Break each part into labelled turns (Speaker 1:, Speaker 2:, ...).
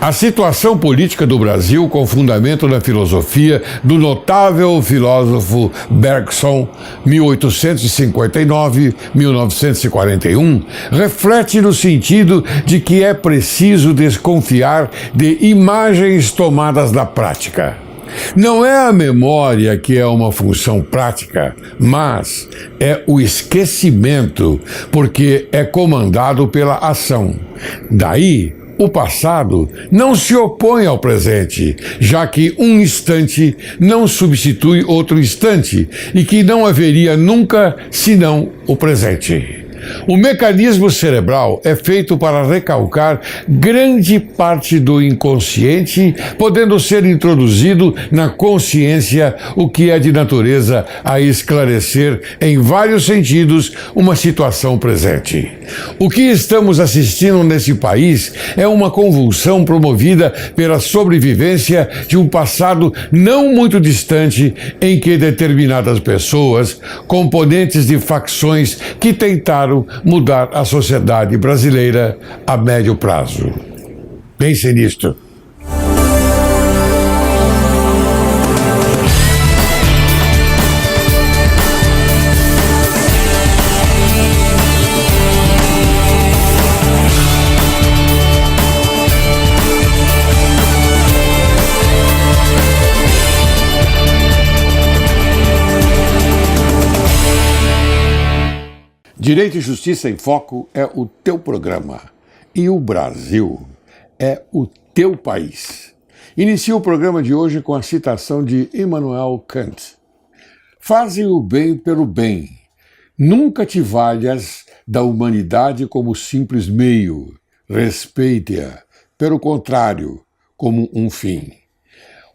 Speaker 1: A situação política do Brasil, com fundamento na filosofia do notável filósofo Bergson, 1859-1941, reflete no sentido de que é preciso desconfiar de imagens tomadas da prática. Não é a memória que é uma função prática, mas é o esquecimento, porque é comandado pela ação. Daí, o passado não se opõe ao presente, já que um instante não substitui outro instante e que não haveria nunca senão o presente. O mecanismo cerebral é feito para recalcar grande parte do inconsciente, podendo ser introduzido na consciência, o que é de natureza a esclarecer em vários sentidos uma situação presente. O que estamos assistindo nesse país é uma convulsão promovida pela sobrevivência de um passado não muito distante em que determinadas pessoas, componentes de facções que tentaram mudar a sociedade brasileira a médio prazo. Pense nisto. Direito e Justiça em Foco é o teu programa e o Brasil é o teu país. Inicio o programa de hoje com a citação de Immanuel Kant. Faze o bem pelo bem. Nunca te valhas da humanidade como simples meio. Respeite-a, pelo contrário, como um fim.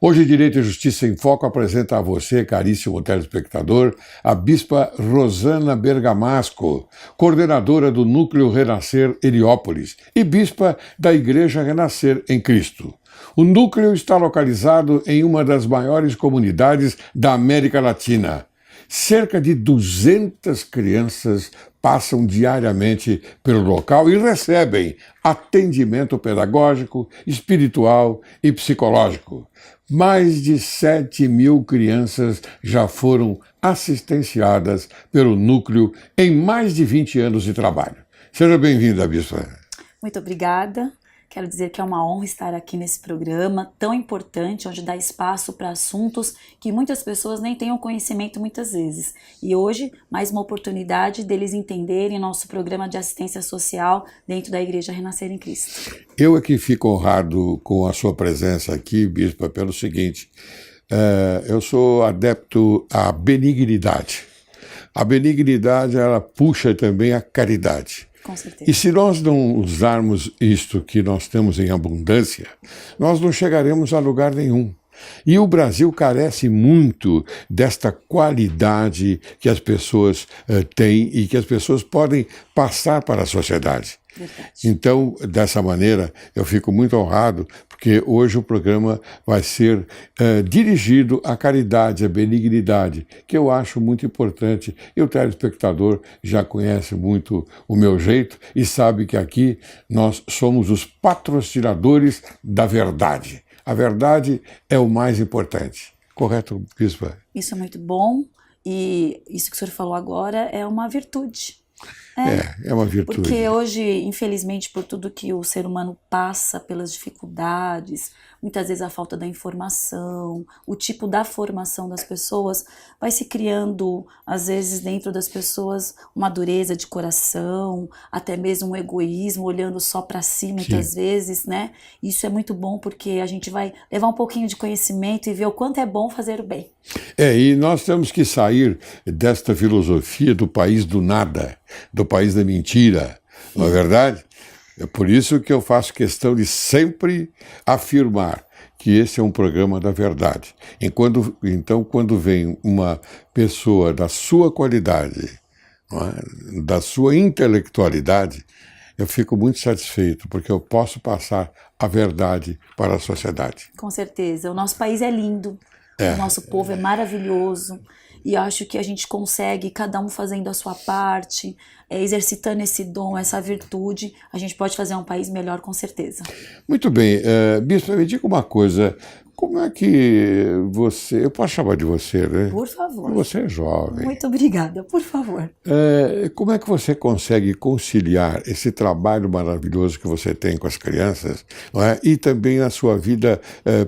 Speaker 1: Hoje, Direito e Justiça em Foco apresenta a você, caríssimo telespectador, a bispa Rosana Bergamasco, coordenadora do Núcleo Renascer Heliópolis e bispa da Igreja Renascer em Cristo. O núcleo está localizado em uma das maiores comunidades da América Latina. Cerca de 200 crianças passam diariamente pelo local e recebem atendimento pedagógico, espiritual e psicológico. Mais de 7.000 crianças já foram assistenciadas pelo núcleo em mais de 20 anos de trabalho. Seja bem-vinda, bispa.
Speaker 2: Muito obrigada. Quero dizer que é uma honra estar aqui nesse programa tão importante, onde dá espaço para assuntos que muitas pessoas nem tenham conhecimento muitas vezes. E hoje, mais uma oportunidade deles entenderem nosso programa de assistência social dentro da Igreja Renascer em Cristo.
Speaker 1: Eu aqui fico honrado com a sua presença aqui, bispa, pelo seguinte, eu sou adepto à benignidade. A benignidade, ela puxa também a caridade.
Speaker 2: Com certeza.
Speaker 1: E se nós não usarmos isto que nós temos em abundância, nós não chegaremos a lugar nenhum. E o Brasil carece muito desta qualidade que as pessoas têm e que as pessoas podem passar para a sociedade.
Speaker 2: Verdade.
Speaker 1: Então, dessa maneira, eu fico muito honrado, porque hoje o programa vai ser dirigido à caridade, à benignidade, que eu acho muito importante. E o telespectador já conhece muito o meu jeito e sabe que aqui nós somos os patrocinadores da verdade. A verdade é o mais importante. Correto, bispa?
Speaker 2: Isso é muito bom e isso que o senhor falou agora é uma virtude.
Speaker 1: É uma virtude.
Speaker 2: Porque hoje, infelizmente, por tudo que o ser humano passa, pelas dificuldades, muitas vezes a falta da informação, o tipo da formação das pessoas, vai se criando, às vezes, dentro das pessoas, uma dureza de coração, até mesmo um egoísmo, olhando só para si, muitas vezes, né? Isso é muito bom porque a gente vai levar um pouquinho de conhecimento e ver o quanto é bom fazer o bem.
Speaker 1: E nós temos que sair desta filosofia do país do nada, do país da mentira, não é verdade? É por isso que eu faço questão de sempre afirmar que esse é um programa da verdade. Então, quando vem uma pessoa da sua qualidade, não é? Da sua intelectualidade, eu fico muito satisfeito, porque eu posso passar a verdade para a sociedade.
Speaker 2: Com certeza. O nosso país é lindo. O nosso povo é maravilhoso e acho que a gente consegue, cada um fazendo a sua parte, exercitando esse dom, essa virtude, a gente pode fazer um país melhor com certeza.
Speaker 1: Muito bem. Bispo, me diga uma coisa. Como é que você... Eu posso chamar de você, né?
Speaker 2: Por favor.
Speaker 1: Você é jovem.
Speaker 2: Muito obrigada, por favor.
Speaker 1: Como é que você consegue conciliar esse trabalho maravilhoso que você tem com as crianças, não é? E também a sua vida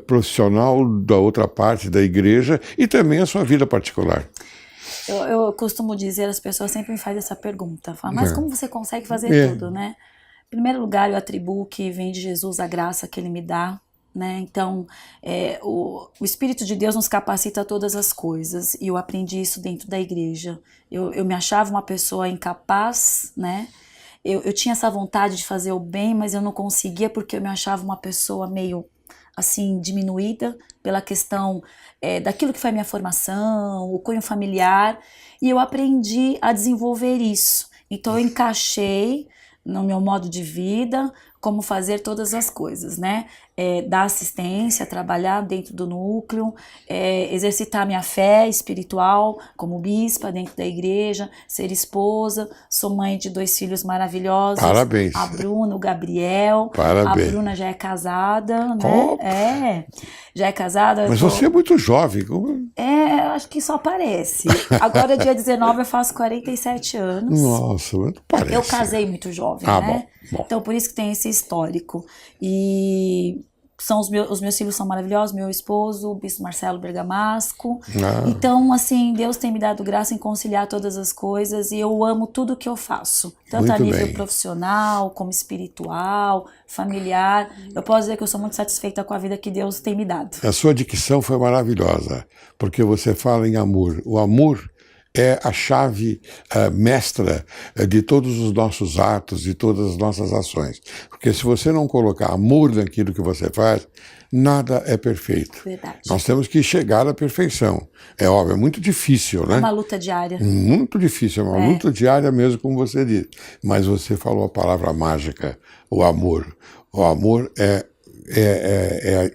Speaker 1: profissional da outra parte da igreja e também a sua vida particular?
Speaker 2: Eu costumo dizer, as pessoas sempre me fazem essa pergunta, falam, mas como você consegue fazer tudo, né? Em primeiro lugar, eu atribuo que vem de Jesus a graça que Ele me dá, né? Então, o Espírito de Deus nos capacita a todas as coisas, e eu aprendi isso dentro da igreja. Eu me achava uma pessoa incapaz, né? Eu tinha essa vontade de fazer o bem, mas eu não conseguia porque eu me achava uma pessoa meio, assim, diminuída pela questão daquilo que foi a minha formação, o cunho familiar, e eu aprendi a desenvolver isso. Então, eu encaixei no meu modo de vida, como fazer todas as coisas, né? Dar assistência, trabalhar dentro do núcleo, exercitar minha fé espiritual como bispa dentro da igreja, ser esposa, sou mãe de 2 filhos maravilhosos.
Speaker 1: Parabéns.
Speaker 2: A Bruna, o Gabriel.
Speaker 1: Parabéns.
Speaker 2: A Bruna já é casada, né? Já é casada.
Speaker 1: Mas você é muito jovem. Como...
Speaker 2: acho que só parece. Agora, dia 19, eu faço 47 anos.
Speaker 1: Nossa, não parece.
Speaker 2: Eu casei muito jovem, né? Bom. Então, por isso que tem esse histórico. E os meus filhos são maravilhosos, meu esposo, o bispo Marcelo Bergamasco. Então, assim, Deus tem me dado graça em conciliar todas as coisas e eu amo tudo que eu faço. Tanto a nível profissional, como espiritual, familiar. Eu posso dizer que eu sou muito satisfeita com a vida que Deus tem me dado.
Speaker 1: A sua dicção foi maravilhosa, porque você fala em amor. O amor é a chave mestra de todos os nossos atos, de todas as nossas ações. Porque se você não colocar amor naquilo que você faz, nada é perfeito.
Speaker 2: Verdade.
Speaker 1: Nós temos que chegar à perfeição. É óbvio, é muito difícil, né?
Speaker 2: É uma luta diária.
Speaker 1: Muito difícil, é uma luta diária mesmo, como você disse. Mas você falou a palavra mágica, o amor. O amor é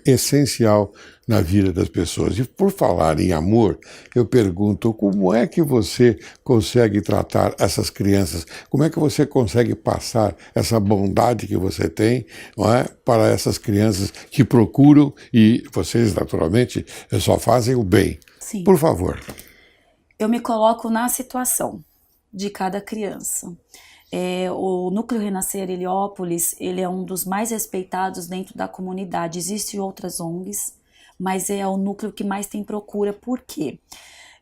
Speaker 1: essencial na vida das pessoas. E por falar em amor, eu pergunto, como é que você consegue tratar essas crianças? Como é que você consegue passar essa bondade que você tem, não é, para essas crianças que procuram, e vocês naturalmente só fazem o bem?
Speaker 2: Sim.
Speaker 1: Por favor.
Speaker 2: Eu me coloco na situação de cada criança. O Núcleo Renascer Heliópolis, ele é um dos mais respeitados dentro da comunidade. Existem outras ONGs, mas é o núcleo que mais tem procura. Por quê?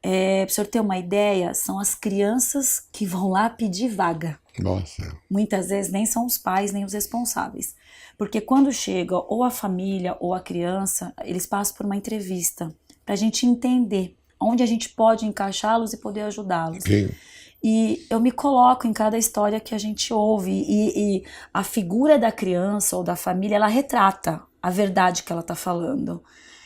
Speaker 2: Para o senhor ter uma ideia, são as crianças que vão lá pedir vaga.
Speaker 1: Nossa.
Speaker 2: Muitas vezes nem são os pais, nem os responsáveis. Porque quando chega ou a família ou a criança, eles passam por uma entrevista para a gente entender onde a gente pode encaixá-los e poder ajudá-los.
Speaker 1: Sim.
Speaker 2: E eu me coloco em cada história que a gente ouve e a figura da criança ou da família, ela retrata a verdade que ela está falando.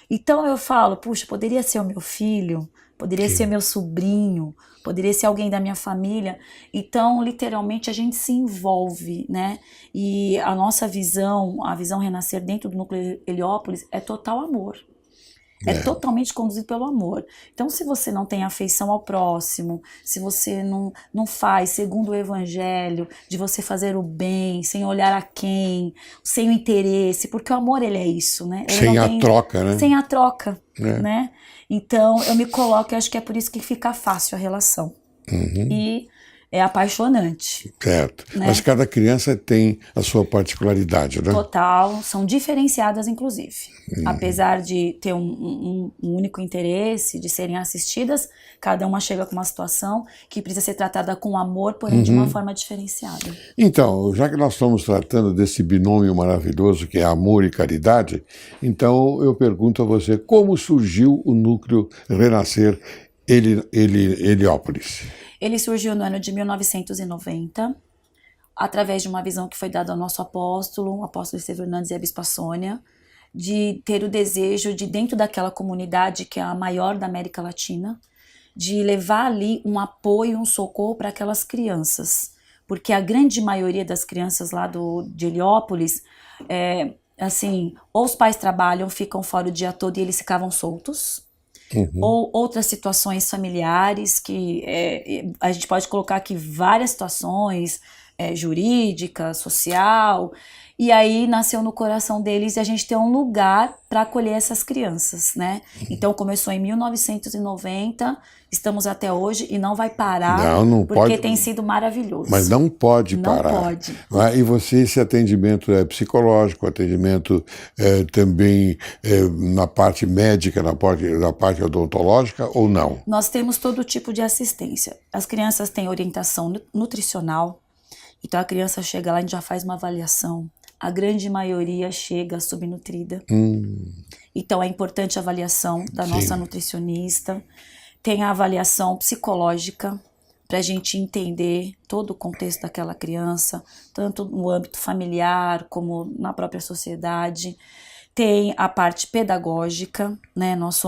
Speaker 2: Então eu falo, puxa, poderia ser o meu filho, poderia ser meu sobrinho, poderia ser alguém da minha família. Então, literalmente, a gente se envolve, né? E a nossa visão, a visão Renascer dentro do Núcleo Heliópolis é total amor. É totalmente conduzido pelo amor. Então, se você não tem afeição ao próximo, se você não faz segundo o evangelho, de você fazer o bem, sem olhar a quem, sem o interesse, porque o amor, ele é isso, né? Ele
Speaker 1: sem a troca, né?
Speaker 2: Sem a troca, né? Então, eu me coloco e acho que é por isso que fica fácil a relação. E é apaixonante.
Speaker 1: Certo.
Speaker 2: Né?
Speaker 1: Mas cada criança tem a sua particularidade, né?
Speaker 2: Total, são diferenciadas, inclusive. Apesar de ter um único interesse, de serem assistidas, cada uma chega com uma situação que precisa ser tratada com amor, porém de uma forma diferenciada.
Speaker 1: Então, já que nós estamos tratando desse binômio maravilhoso que é amor e caridade, então eu pergunto a você, como surgiu o Núcleo Renascer Heliópolis?
Speaker 2: Ele surgiu no ano de 1990, através de uma visão que foi dada ao nosso apóstolo, o apóstolo Estevão Hernandes e a bispa Sônia, de ter o desejo de, dentro daquela comunidade que é a maior da América Latina, de levar ali um apoio, um socorro para aquelas crianças. Porque a grande maioria das crianças lá de Heliópolis, assim, ou os pais trabalham, ficam fora o dia todo e eles ficavam soltos, ou outras situações familiares, que a gente pode colocar aqui várias situações, jurídica, social, e aí nasceu no coração deles e a gente tem um lugar para acolher essas crianças, né? Então começou em 1990, estamos até hoje e não vai parar,
Speaker 1: Não
Speaker 2: porque
Speaker 1: pode,
Speaker 2: tem sido maravilhoso.
Speaker 1: mas não pode parar.
Speaker 2: Não pode.
Speaker 1: E você, esse atendimento é psicológico, atendimento também na parte médica, na parte odontológica ou não?
Speaker 2: Nós temos todo tipo de assistência. As crianças têm orientação nutricional, então a criança chega lá, a gente já faz uma avaliação. A grande maioria chega subnutrida. Então é importante a avaliação da nossa nutricionista. Tem a avaliação psicológica, para a gente entender todo o contexto daquela criança, tanto no âmbito familiar como na própria sociedade. Tem a parte pedagógica, né? Nós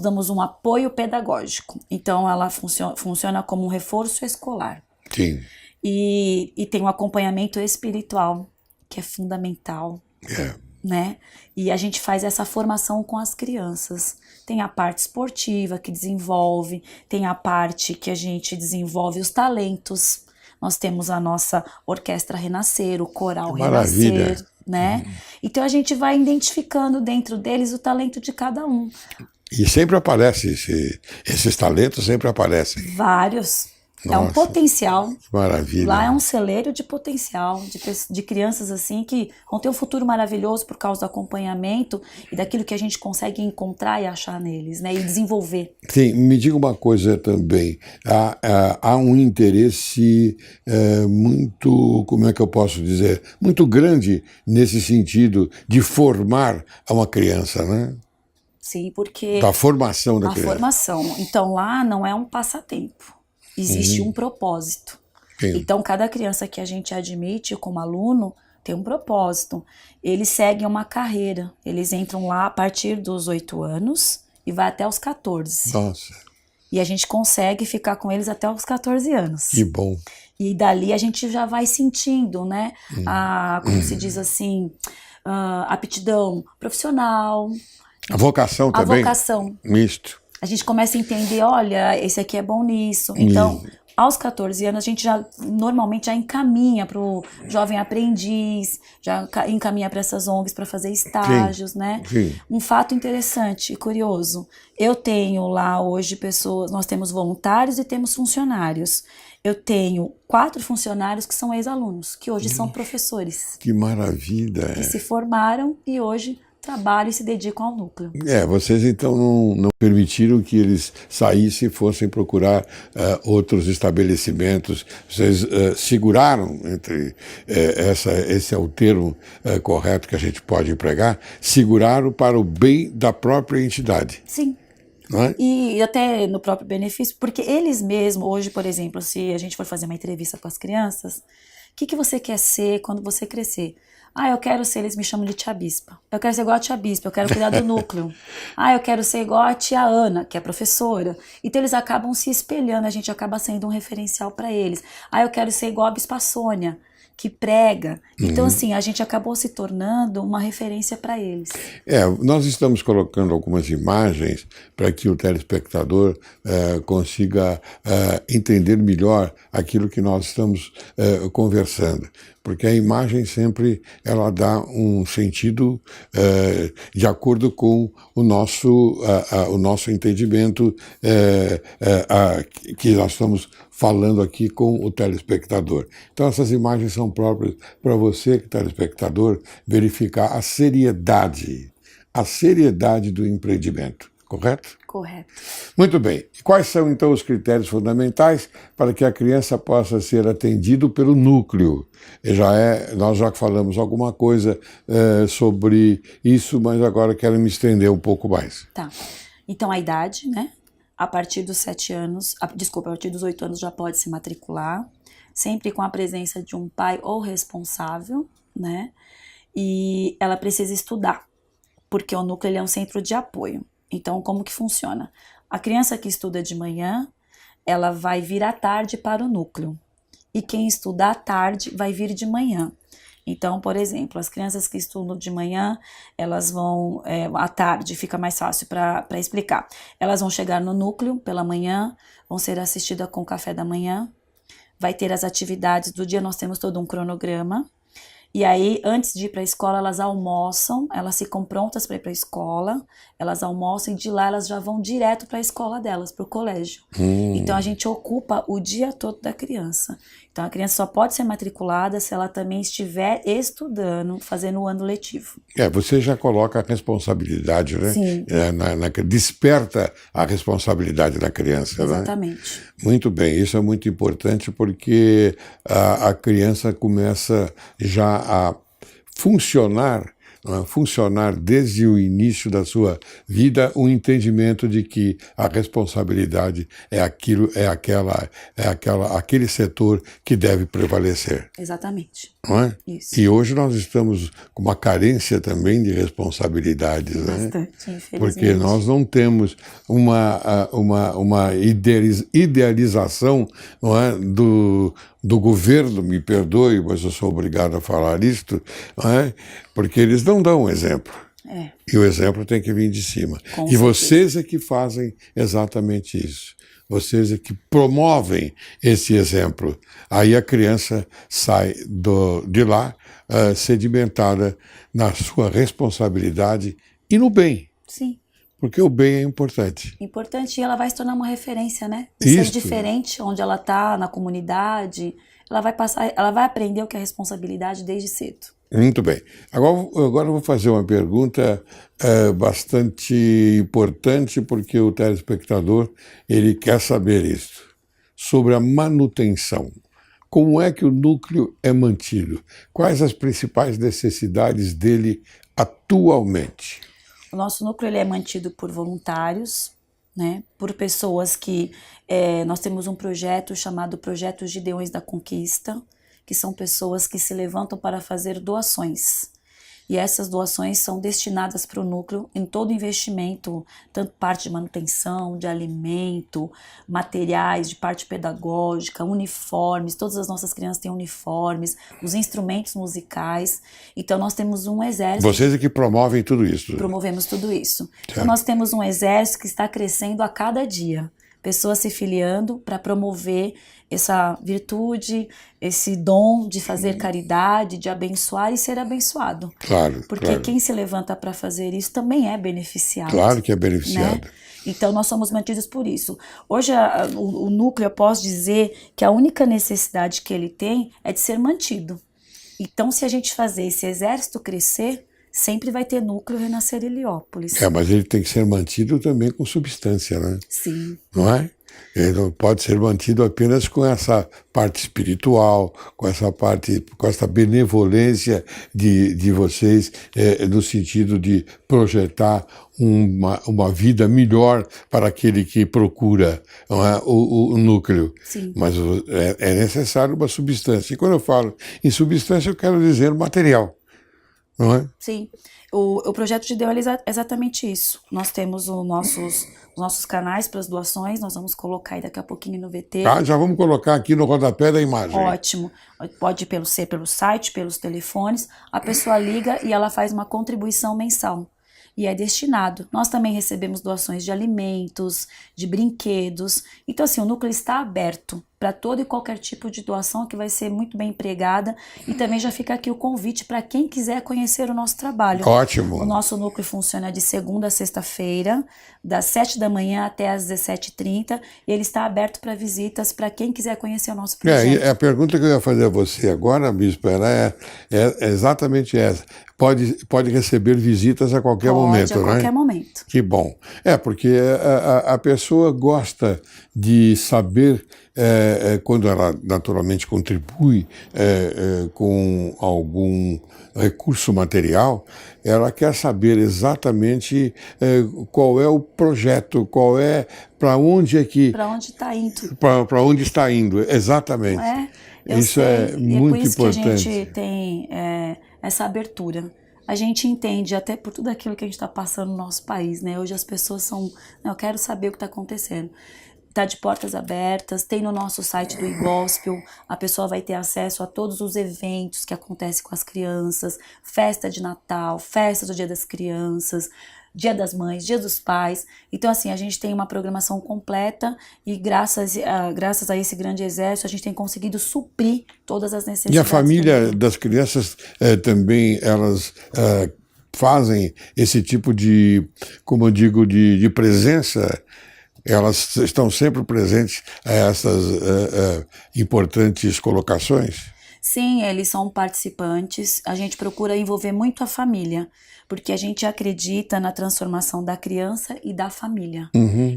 Speaker 2: damos um apoio pedagógico. Então ela funciona como um reforço escolar.
Speaker 1: Sim.
Speaker 2: E tem um acompanhamento espiritual, que é fundamental, né? E a gente faz essa formação com as crianças. Tem a parte esportiva que desenvolve, tem a parte que a gente desenvolve os talentos. Nós temos a nossa Orquestra Renascer, o Coral Renascer, né? Então a gente vai identificando dentro deles o talento de cada um.
Speaker 1: E sempre aparece, esses talentos sempre aparecem.
Speaker 2: Vários.
Speaker 1: Nossa,
Speaker 2: é um potencial.
Speaker 1: Maravilha.
Speaker 2: Lá é um celeiro de potencial, de crianças assim que vão ter um futuro maravilhoso por causa do acompanhamento e daquilo que a gente consegue encontrar e achar neles, né? E desenvolver.
Speaker 1: Sim, me diga uma coisa também. Há um interesse muito, como é que eu posso dizer, muito grande nesse sentido de formar uma criança, né?
Speaker 2: Sim, porque...
Speaker 1: Da formação da criança.
Speaker 2: A formação. Então lá não é um passatempo. Existe um propósito.
Speaker 1: Sim.
Speaker 2: Então, cada criança que a gente admite como aluno tem um propósito. Eles seguem uma carreira. Eles entram lá a partir dos 8 anos e vai até os 14.
Speaker 1: Nossa.
Speaker 2: E a gente consegue ficar com eles até os 14 anos.
Speaker 1: Que bom.
Speaker 2: E dali a gente já vai sentindo, né? Como se diz assim, a aptidão profissional.
Speaker 1: A vocação também.
Speaker 2: A vocação.
Speaker 1: Misto.
Speaker 2: A gente começa a entender, olha, esse aqui é bom nisso. Então, aos 14 anos, a gente já normalmente já encaminha para o jovem aprendiz, já encaminha para essas ONGs para fazer estágios, né?
Speaker 1: Sim.
Speaker 2: Um fato interessante e curioso, eu tenho lá hoje pessoas, nós temos voluntários e temos funcionários. Eu tenho 4 funcionários que são ex-alunos, que hoje são professores.
Speaker 1: Que maravilha.
Speaker 2: Que se formaram e hoje trabalham e se dedicam ao núcleo.
Speaker 1: Vocês então não permitiram que eles saíssem e fossem procurar outros estabelecimentos. Vocês seguraram, esse é o termo correto que a gente pode empregar, seguraram para o bem da própria entidade.
Speaker 2: Sim.
Speaker 1: Não é?
Speaker 2: E até no próprio benefício, porque eles mesmos, hoje, por exemplo, se a gente for fazer uma entrevista com as crianças, o que você quer ser quando você crescer? Eu quero ser, eles me chamam de tia Bispa. Eu quero ser igual a tia Bispa, eu quero cuidar do núcleo. Eu quero ser igual a tia Ana, que é professora. Então eles acabam se espelhando, a gente acaba sendo um referencial para eles. Eu quero ser igual a Bispa Sônia, que prega. Então, assim, a gente acabou se tornando uma referência para eles.
Speaker 1: Nós estamos colocando algumas imagens para que o telespectador consiga entender melhor aquilo que nós estamos conversando. Porque a imagem sempre ela dá um sentido de acordo com o nosso entendimento que nós estamos falando aqui com o telespectador. Então essas imagens são próprias para você, telespectador, verificar a seriedade do empreendimento. Correto?
Speaker 2: Correto.
Speaker 1: Muito bem. Quais são, então, os critérios fundamentais para que a criança possa ser atendida pelo núcleo? Nós já falamos alguma coisa sobre isso, mas agora quero me estender um pouco mais.
Speaker 2: Tá. Então, a idade, né? A partir dos 7 anos, a partir dos 8 anos já pode se matricular, sempre com a presença de um pai ou responsável, né? E ela precisa estudar, porque o núcleo ele é um centro de apoio. Então, como que funciona? A criança que estuda de manhã, ela vai vir à tarde para o núcleo. E quem estuda à tarde vai vir de manhã. Então, por exemplo, as crianças que estudam de manhã, elas vão, à tarde, fica mais fácil para explicar. Elas vão chegar no núcleo pela manhã, vão ser assistidas com o café da manhã, vai ter as atividades do dia, nós temos todo um cronograma. E aí, antes de ir para a escola, elas almoçam, elas ficam prontas para ir para a escola, elas almoçam e de lá elas já vão direto para a escola delas, para o colégio. Então, a gente ocupa o dia todo da criança. Então, a criança só pode ser matriculada se ela também estiver estudando, fazendo o ano letivo.
Speaker 1: Você já coloca a responsabilidade, né?
Speaker 2: Sim.
Speaker 1: Desperta a responsabilidade da criança,
Speaker 2: Exatamente.
Speaker 1: né? Muito bem, isso é muito importante porque a criança começa já a funcionar desde o início da sua vida o entendimento de que a responsabilidade é aquele setor que deve prevalecer.
Speaker 2: Exatamente.
Speaker 1: Não é?
Speaker 2: Isso.
Speaker 1: E hoje nós estamos com uma carência também de responsabilidades,
Speaker 2: Bastante,
Speaker 1: né?
Speaker 2: infelizmente.
Speaker 1: Porque nós não temos uma idealização, não é, do governo, me perdoe, mas eu sou obrigado a falar isto, não é? Porque eles não dão exemplo. E o exemplo tem que vir de cima.
Speaker 2: Com
Speaker 1: e
Speaker 2: certeza.
Speaker 1: Vocês é que fazem exatamente isso. Vocês é que promovem esse exemplo. Aí a criança sai de lá sedimentada na sua responsabilidade e no bem.
Speaker 2: Sim.
Speaker 1: Porque o bem é importante.
Speaker 2: Importante, e ela vai se tornar uma referência, né? De
Speaker 1: Isso.
Speaker 2: ser diferente onde ela está, na comunidade. Ela vai aprender o que é responsabilidade desde cedo.
Speaker 1: Muito bem. Agora eu vou fazer uma pergunta bastante importante, porque o telespectador ele quer saber isso. Sobre a manutenção. Como é que o núcleo é mantido? Quais as principais necessidades dele atualmente?
Speaker 2: O nosso núcleo ele é mantido por voluntários, né? Por pessoas que... nós temos um projeto chamado Projeto Gideões da Conquista, que são pessoas que se levantam para fazer doações. E essas doações são destinadas para o núcleo em todo investimento, tanto parte de manutenção, de alimento, materiais, de parte pedagógica, uniformes, todas as nossas crianças têm uniformes, os instrumentos musicais. Então nós temos um exército...
Speaker 1: Vocês é que promovem tudo isso.
Speaker 2: Promovemos tudo isso.
Speaker 1: Certo.
Speaker 2: Então nós temos um exército que está crescendo a cada dia. Pessoas se filiando para promover essa virtude, esse dom de fazer caridade, de abençoar e ser abençoado.
Speaker 1: Claro,
Speaker 2: porque
Speaker 1: claro.
Speaker 2: Quem se levanta para fazer isso também é beneficiado.
Speaker 1: Claro que é beneficiado.
Speaker 2: Né? Então nós somos mantidos por isso. Hoje o núcleo, eu posso dizer que a única necessidade que ele tem é de ser mantido. Então se a gente fazer esse exército crescer, sempre vai ter núcleo Renascer Heliópolis.
Speaker 1: Mas ele tem que ser mantido também com substância, né?
Speaker 2: Sim.
Speaker 1: Não é? Ele não pode ser mantido apenas com essa parte espiritual, com essa benevolência de vocês, no sentido de projetar uma vida melhor para aquele que procura, não é, o núcleo.
Speaker 2: Sim.
Speaker 1: Mas é necessário uma substância. E quando eu falo em substância, eu quero dizer material. Não é?
Speaker 2: Sim, o projeto de Deus é exatamente isso. Nós temos os nossos canais para as doações, nós vamos colocar aí daqui a pouquinho no VT.
Speaker 1: Já vamos colocar aqui no rodapé da imagem.
Speaker 2: Ótimo, pode ser pelo site, pelos telefones, a pessoa liga e ela faz uma contribuição mensal. E é destinado. Nós também recebemos doações de alimentos, de brinquedos. Então, assim, o núcleo está aberto para todo e qualquer tipo de doação que vai ser muito bem empregada. E também já fica aqui o convite para quem quiser conhecer o nosso trabalho.
Speaker 1: Ótimo.
Speaker 2: O nosso núcleo funciona de segunda a sexta-feira, das 7 da manhã até as 17h30. E ele está aberto para visitas para quem quiser conhecer o nosso projeto.
Speaker 1: A pergunta que eu ia fazer a você agora, Bispo, é exatamente essa. Pode receber visitas a qualquer momento,
Speaker 2: a qualquer
Speaker 1: né?
Speaker 2: momento.
Speaker 1: Que bom. Porque a pessoa gosta de saber, quando ela naturalmente contribui com algum recurso material, ela quer saber exatamente qual é o projeto, para onde está indo. Para onde está indo, exatamente. Isso é muito importante. É por isso que a
Speaker 2: gente tem essa abertura. A gente entende, até por tudo aquilo que a gente está passando no nosso país, né? Hoje as pessoas eu quero saber o que está acontecendo. Está de portas abertas, tem no nosso site do iGospel, a pessoa vai ter acesso a todos os eventos que acontecem com as crianças, festa de Natal, festa do Dia das Crianças, Dia das Mães, Dia dos Pais. Então, assim, a gente tem uma programação completa e graças a esse grande exército, a gente tem conseguido suprir todas as necessidades.
Speaker 1: E a família
Speaker 2: também.
Speaker 1: das crianças também, elas fazem esse tipo de, como eu digo, de presença. Elas estão sempre presentes a essas importantes colocações?
Speaker 2: Sim, eles são participantes. A gente procura envolver muito a família, porque a gente acredita na transformação da criança e da família.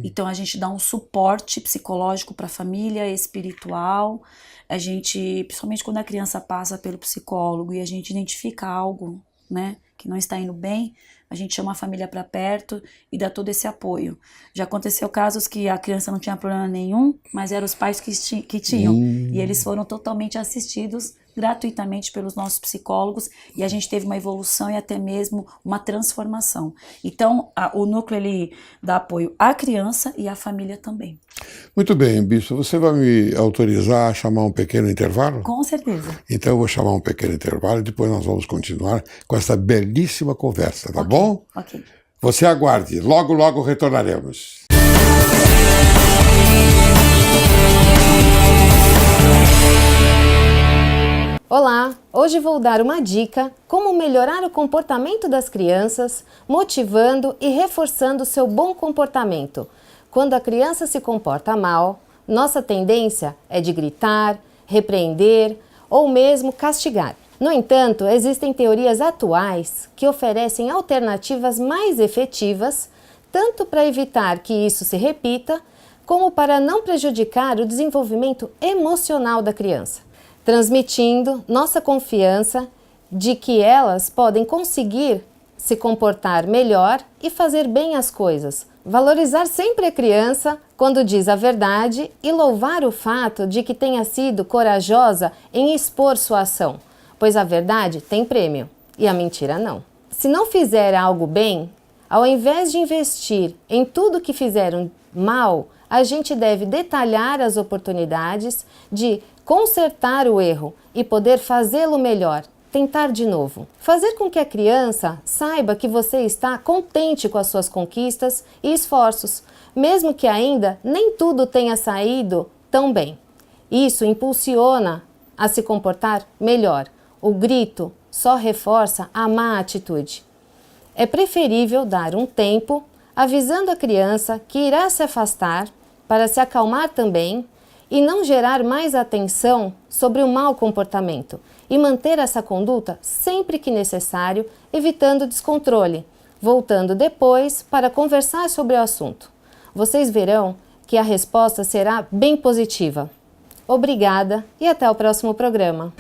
Speaker 2: Então a gente dá um suporte psicológico para a família, espiritual. A gente, principalmente quando a criança passa pelo psicólogo e a gente identifica algo, né, que não está indo bem, a gente chama a família para perto e dá todo esse apoio. Já aconteceu casos que a criança não tinha problema nenhum, mas eram os pais que tinham. E eles foram totalmente assistidos gratuitamente pelos nossos psicólogos e a gente teve uma evolução e até mesmo uma transformação. Então, o núcleo ele dá apoio à criança e à família também.
Speaker 1: Muito bem, Bispo. Você vai me autorizar a chamar um pequeno intervalo?
Speaker 2: Com certeza.
Speaker 1: Então eu vou chamar um pequeno intervalo e depois nós vamos continuar com essa belíssima conversa, tá bom?
Speaker 2: Ok.
Speaker 1: Você aguarde, logo, logo retornaremos.
Speaker 3: Olá! Hoje vou dar uma dica como melhorar o comportamento das crianças, motivando e reforçando seu bom comportamento. Quando a criança se comporta mal, nossa tendência é de gritar, repreender ou mesmo castigar. No entanto, existem teorias atuais que oferecem alternativas mais efetivas, tanto para evitar que isso se repita, como para não prejudicar o desenvolvimento emocional da criança, transmitindo nossa confiança de que elas podem conseguir se comportar melhor e fazer bem as coisas. Valorizar sempre a criança quando diz a verdade e louvar o fato de que tenha sido corajosa em expor sua ação, pois a verdade tem prêmio e a mentira não. Se não fizer algo bem, ao invés de investir em tudo que fizeram mal, a gente deve detalhar as oportunidades de consertar o erro e poder fazê-lo melhor, tentar de novo. Fazer com que a criança saiba que você está contente com as suas conquistas e esforços, mesmo que ainda nem tudo tenha saído tão bem. Isso impulsiona a se comportar melhor. O grito só reforça a má atitude. É preferível dar um tempo, avisando a criança que irá se afastar para se acalmar também e não gerar mais atenção sobre o mau comportamento e manter essa conduta sempre que necessário, evitando descontrole, voltando depois para conversar sobre o assunto. Vocês verão que a resposta será bem positiva. Obrigada e até o próximo programa.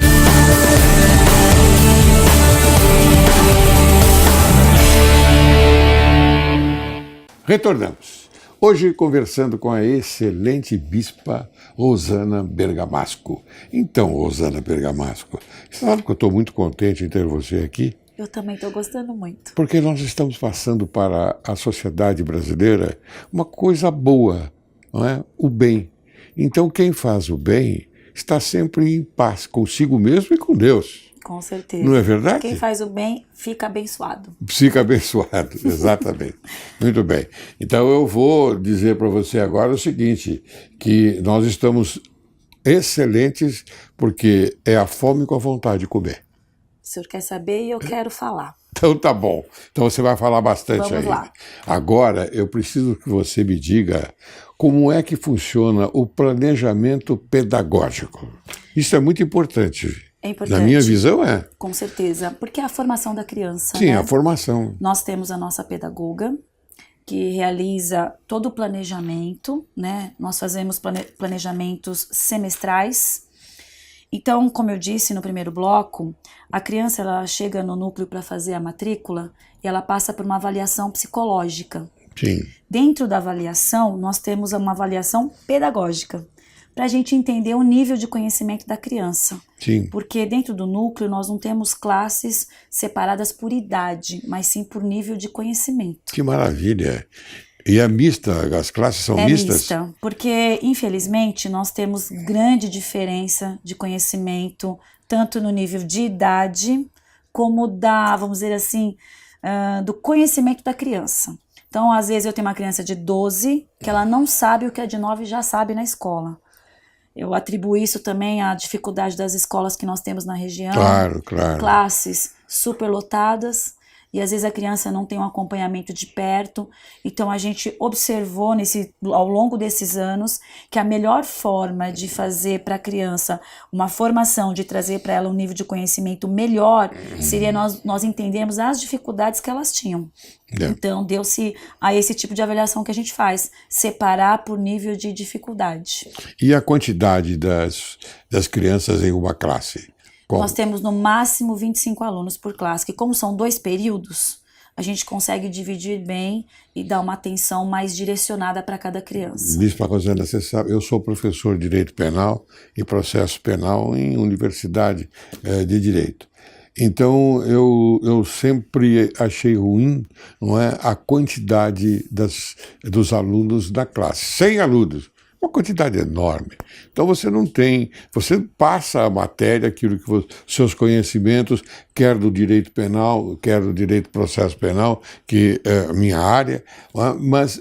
Speaker 1: Retornamos. Hoje conversando com a excelente bispa Rosana Bergamasco. Então, Rosana Bergamasco, sabe que eu estou muito contente em ter você aqui?
Speaker 2: Eu também estou gostando muito.
Speaker 1: Porque nós estamos passando para a sociedade brasileira uma coisa boa, não é? O bem. Então, quem faz o bem está sempre em paz consigo mesmo e com Deus.
Speaker 2: Com certeza.
Speaker 1: Não é verdade?
Speaker 2: Quem faz o bem fica abençoado.
Speaker 1: Fica abençoado, exatamente. Muito bem. Então eu vou dizer para você agora o seguinte, que nós estamos excelentes porque é a fome com a vontade de comer.
Speaker 2: O senhor quer saber e eu quero falar.
Speaker 1: Então tá bom. Então você vai falar bastante aí.
Speaker 2: Vamos lá.
Speaker 1: Agora eu preciso que você me diga como é que funciona o planejamento pedagógico. Isso é muito importante.
Speaker 2: É importante.
Speaker 1: Na minha visão é.
Speaker 2: Com certeza, porque é a formação da criança.
Speaker 1: Sim,
Speaker 2: né?
Speaker 1: a formação.
Speaker 2: Nós temos a nossa pedagoga, que realiza todo o planejamento, né? Nós fazemos planejamentos semestrais. Então, como eu disse no primeiro bloco, a criança ela chega no núcleo para fazer a matrícula e ela passa por uma avaliação psicológica.
Speaker 1: Sim.
Speaker 2: Dentro da avaliação, nós temos uma avaliação pedagógica, para a gente entender o nível de conhecimento da criança.
Speaker 1: Sim.
Speaker 2: Porque dentro do núcleo nós não temos classes separadas por idade, mas sim por nível de conhecimento.
Speaker 1: Que maravilha! E é mista, as classes são mistas?
Speaker 2: Mista, porque infelizmente nós temos grande diferença de conhecimento, tanto no nível de idade, como vamos dizer assim, do conhecimento da criança. Então, às vezes eu tenho uma criança de 12, que ela não sabe o que é de 9 já sabe na escola. Eu atribuo isso também à dificuldade das escolas que nós temos na região.
Speaker 1: Claro.
Speaker 2: Classes superlotadas, e às vezes a criança não tem um acompanhamento de perto. Então a gente observou ao longo desses anos que a melhor forma de fazer para a criança uma formação, de trazer para ela um nível de conhecimento melhor, seria nós entendermos as dificuldades que elas tinham. Então deu-se a esse tipo de avaliação que a gente faz, separar por nível de dificuldade.
Speaker 1: E a quantidade das crianças em uma classe? Como?
Speaker 2: Nós temos no máximo 25 alunos por classe, que como são 2 períodos, a gente consegue dividir bem e dar uma atenção mais direcionada para cada criança.
Speaker 1: Bispa Rosana, você sabe, eu sou professor de Direito Penal e Processo Penal em Universidade de Direito. Então, eu sempre achei ruim, não é, a quantidade dos alunos da classe. 100 alunos. Uma quantidade enorme. Então você passa a matéria, aquilo que seus conhecimentos, quer do direito penal, quer do direito processo penal, que é a minha área, mas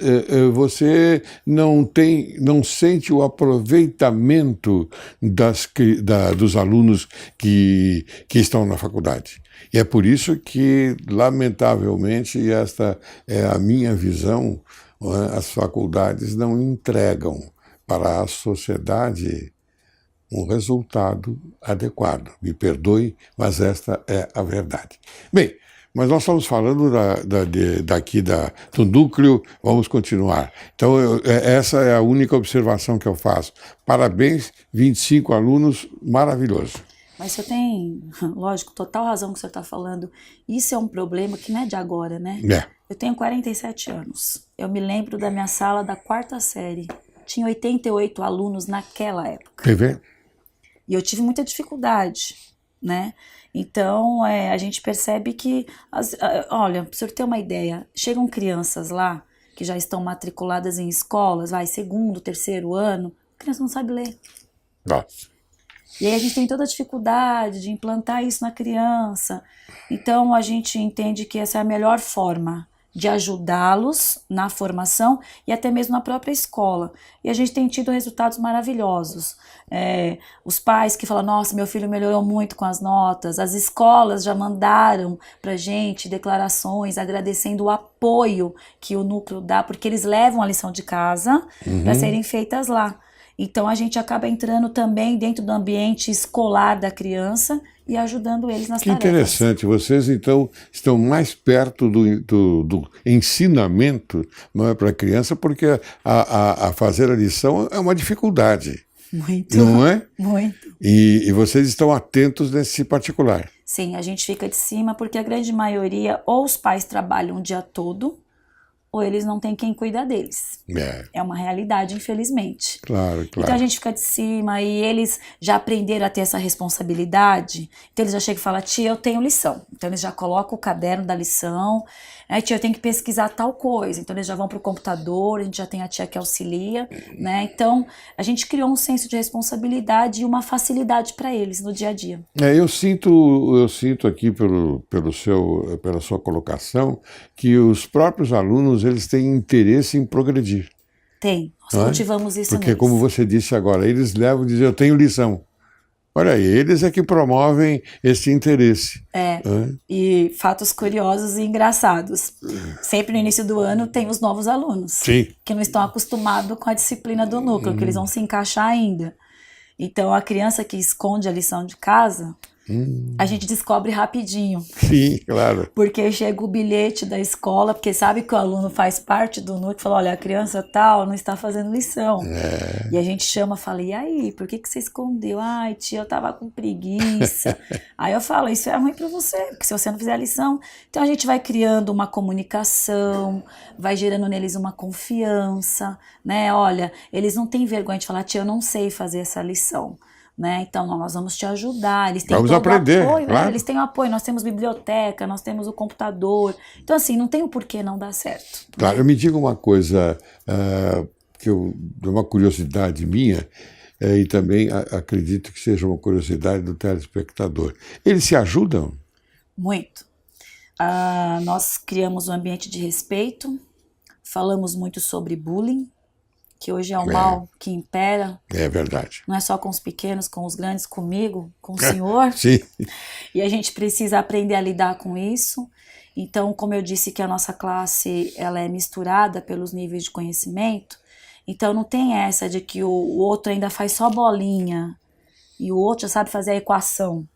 Speaker 1: você não sente o aproveitamento dos alunos que estão na faculdade. E é por isso que, lamentavelmente, esta é a minha visão, as faculdades não entregam para a sociedade um resultado adequado. Me perdoe, mas esta é a verdade. Bem, mas nós estamos falando do núcleo, vamos continuar. Então, essa é a única observação que eu faço. Parabéns, 25 alunos, maravilhoso.
Speaker 2: Mas você tem, lógico, total razão que o senhor está falando. Isso é um problema que não é de agora, né? Eu tenho 47 anos. Eu me lembro da minha sala da 4ª série. Tinha 88 alunos naquela época.
Speaker 1: Quer ver?
Speaker 2: E eu tive muita dificuldade, né? Então, a gente percebe que, olha, para o senhor ter uma ideia, chegam crianças lá que já estão matriculadas em escolas, 2º, 3º ano, a criança não sabe ler.
Speaker 1: Nossa.
Speaker 2: E aí a gente tem toda a dificuldade de implantar isso na criança. Então, a gente entende que essa é a melhor forma de ajudá-los na formação e até mesmo na própria escola. E a gente tem tido resultados maravilhosos. Os pais que falam, nossa, meu filho melhorou muito com as notas. As escolas já mandaram pra gente declarações agradecendo o apoio que o núcleo dá, porque eles levam a lição de casa para serem feitas lá. Então a gente acaba entrando também dentro do ambiente escolar da criança e ajudando eles nas tarefas. Que
Speaker 1: interessante, vocês então estão mais perto do ensinamento, não é, para a criança, porque a fazer a lição é uma dificuldade.
Speaker 2: Muito.
Speaker 1: Não é?
Speaker 2: Muito.
Speaker 1: E vocês estão atentos nesse particular.
Speaker 2: Sim, a gente fica de cima porque a grande maioria, ou os pais trabalham o dia todo, ou eles não têm quem cuida deles. É uma realidade, infelizmente.
Speaker 1: Claro.
Speaker 2: Então a gente fica de cima e eles já aprenderam a ter essa responsabilidade. Então eles já chegam e falam, tia, eu tenho lição. Então eles já colocam o caderno da lição. Tia, eu tenho que pesquisar tal coisa. Então eles já vão para o computador, a gente já tem a tia que auxilia, né? Então a gente criou um senso de responsabilidade e uma facilidade para eles no dia a dia.
Speaker 1: Eu sinto aqui pela sua colocação que os próprios alunos eles têm interesse em progredir.
Speaker 2: Tem, nós cultivamos isso
Speaker 1: porque
Speaker 2: neles.
Speaker 1: Como você disse agora, eles levam a dizer, eu tenho lição. Olha aí, eles é que promovem esse interesse.
Speaker 2: E fatos curiosos e engraçados. Sempre no início do ano tem os novos alunos.
Speaker 1: Sim.
Speaker 2: Que não estão acostumados com a disciplina do núcleo, que eles vão se encaixar ainda. Então a criança que esconde a lição de casa, a gente descobre rapidinho.
Speaker 1: Sim, claro.
Speaker 2: Porque chega o bilhete da escola, porque sabe que o aluno faz parte do núcleo, fala, olha, a criança tal não está fazendo lição. E a gente chama e fala, e aí, por que você escondeu? Ai, tia, eu tava com preguiça. Aí eu falo, isso é ruim para você, porque se você não fizer a lição... Então a gente vai criando uma comunicação, vai gerando neles uma confiança, né? Olha, eles não têm vergonha de falar, tia, eu não sei fazer essa lição. né? Então, nós vamos te ajudar. Eles têm
Speaker 1: Vamos
Speaker 2: todo
Speaker 1: aprender,
Speaker 2: o apoio,
Speaker 1: claro.
Speaker 2: né? Eles têm o apoio, nós temos biblioteca, nós temos o computador. Então, assim, não tem o porquê não dar certo.
Speaker 1: Claro, me diga uma coisa que é uma curiosidade minha, e também acredito que seja uma curiosidade do telespectador. Eles se ajudam?
Speaker 2: Muito. Nós criamos um ambiente de respeito, falamos muito sobre bullying, que hoje é o mal que impera.
Speaker 1: É verdade.
Speaker 2: Não é só com os pequenos, com os grandes, comigo, com o senhor.
Speaker 1: Sim.
Speaker 2: E a gente precisa aprender a lidar com isso. Então, como eu disse que a nossa classe ela é misturada pelos níveis de conhecimento, então não tem essa de que o outro ainda faz só bolinha e o outro já sabe fazer a equação.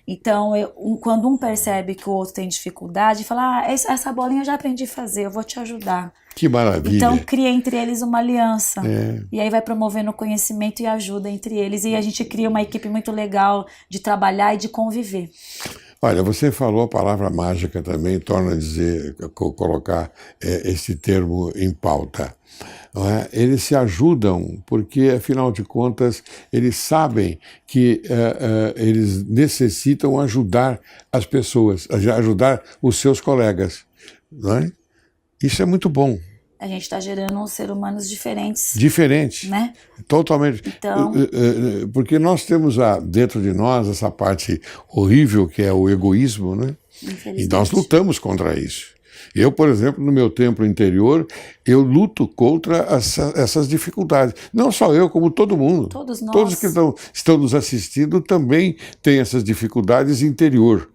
Speaker 2: Então, quando um percebe que o outro tem dificuldade, fala, essa bolinha eu já aprendi a fazer, eu vou te ajudar.
Speaker 1: Que maravilha.
Speaker 2: Então, cria entre eles uma aliança. E aí vai promovendo o conhecimento e ajuda entre eles. E a gente cria uma equipe muito legal de trabalhar e de conviver.
Speaker 1: Olha, você falou a palavra mágica também, torna a dizer, colocar esse termo em pauta. Não é? Eles se ajudam porque, afinal de contas, eles sabem que eles necessitam ajudar as pessoas, ajudar os seus colegas. Não é? Isso é muito bom.
Speaker 2: A gente está gerando seres humanos diferentes.
Speaker 1: Diferente.
Speaker 2: Né?
Speaker 1: Totalmente.
Speaker 2: Então,
Speaker 1: porque nós temos dentro de nós essa parte horrível que é o egoísmo, né? E nós lutamos contra isso. Eu, por exemplo, no meu templo interior, eu luto contra essas dificuldades. Não só eu, como todo mundo.
Speaker 2: Todos nós.
Speaker 1: Todos que estão nos assistindo também têm essas dificuldades interiores.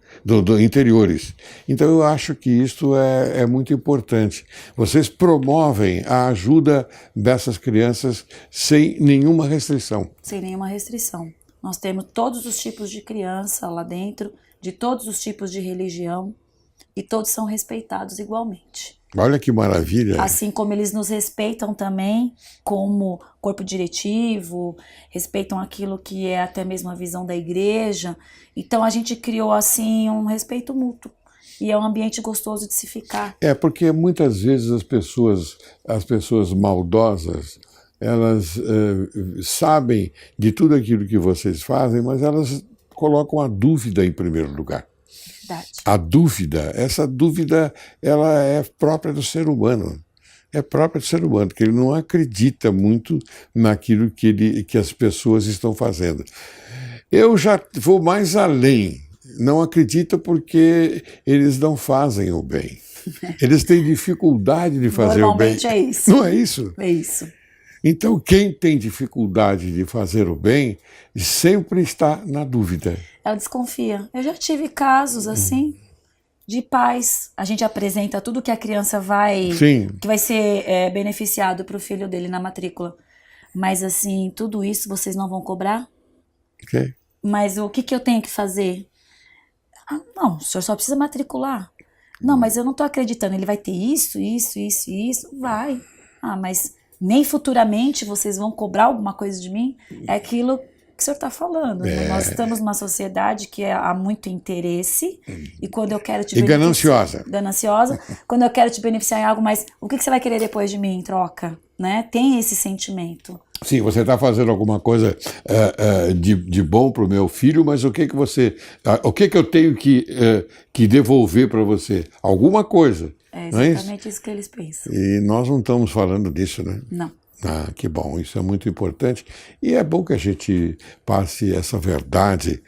Speaker 1: Então eu acho que isso é muito importante. Vocês promovem a ajuda dessas crianças sem nenhuma restrição.
Speaker 2: Sem nenhuma restrição. Nós temos todos os tipos de criança lá dentro, de todos os tipos de religião, e todos são respeitados igualmente.
Speaker 1: Olha que maravilha.
Speaker 2: Assim como eles nos respeitam também como corpo diretivo, respeitam aquilo que é até mesmo a visão da igreja. Então a gente criou assim um respeito mútuo. E é um ambiente gostoso de se ficar.
Speaker 1: Porque muitas vezes as pessoas maldosas, elas sabem de tudo aquilo que vocês fazem, mas elas colocam a dúvida em primeiro lugar.
Speaker 2: Verdade.
Speaker 1: A dúvida, essa dúvida, ela é própria do ser humano. É própria do ser humano, porque ele não acredita muito naquilo que as pessoas estão fazendo. Eu já vou mais além. Não acredita porque eles não fazem o bem. Eles têm dificuldade de fazer o bem.
Speaker 2: Normalmente é isso.
Speaker 1: Não é isso?
Speaker 2: É isso.
Speaker 1: Então, quem tem dificuldade de fazer o bem sempre está na dúvida.
Speaker 2: Ela desconfia. Eu já tive casos assim de pais. A gente apresenta tudo que a criança que vai ser beneficiado para o filho dele na matrícula. Mas assim, tudo isso vocês não vão cobrar?
Speaker 1: Okay.
Speaker 2: Mas o que eu tenho que fazer? Não, o senhor só precisa matricular. Não, mas eu não estou acreditando. Ele vai ter isso, isso, isso e isso? Vai. Mas nem futuramente vocês vão cobrar alguma coisa de mim? É aquilo que o senhor está falando. Nós estamos numa sociedade que há muito interesse e quando eu quero te beneficiar... Gananciosa. Quando eu quero te beneficiar em algo, mas o que você vai querer depois de mim em troca? Né? Tem esse sentimento.
Speaker 1: Sim, você está fazendo alguma coisa de bom para o meu filho, mas o que eu tenho que devolver para você? Alguma coisa.
Speaker 2: É exatamente isso que eles pensam.
Speaker 1: E nós não estamos falando disso, né?
Speaker 2: Não.
Speaker 1: Que bom, isso é muito importante. E é bom que a gente passe essa verdade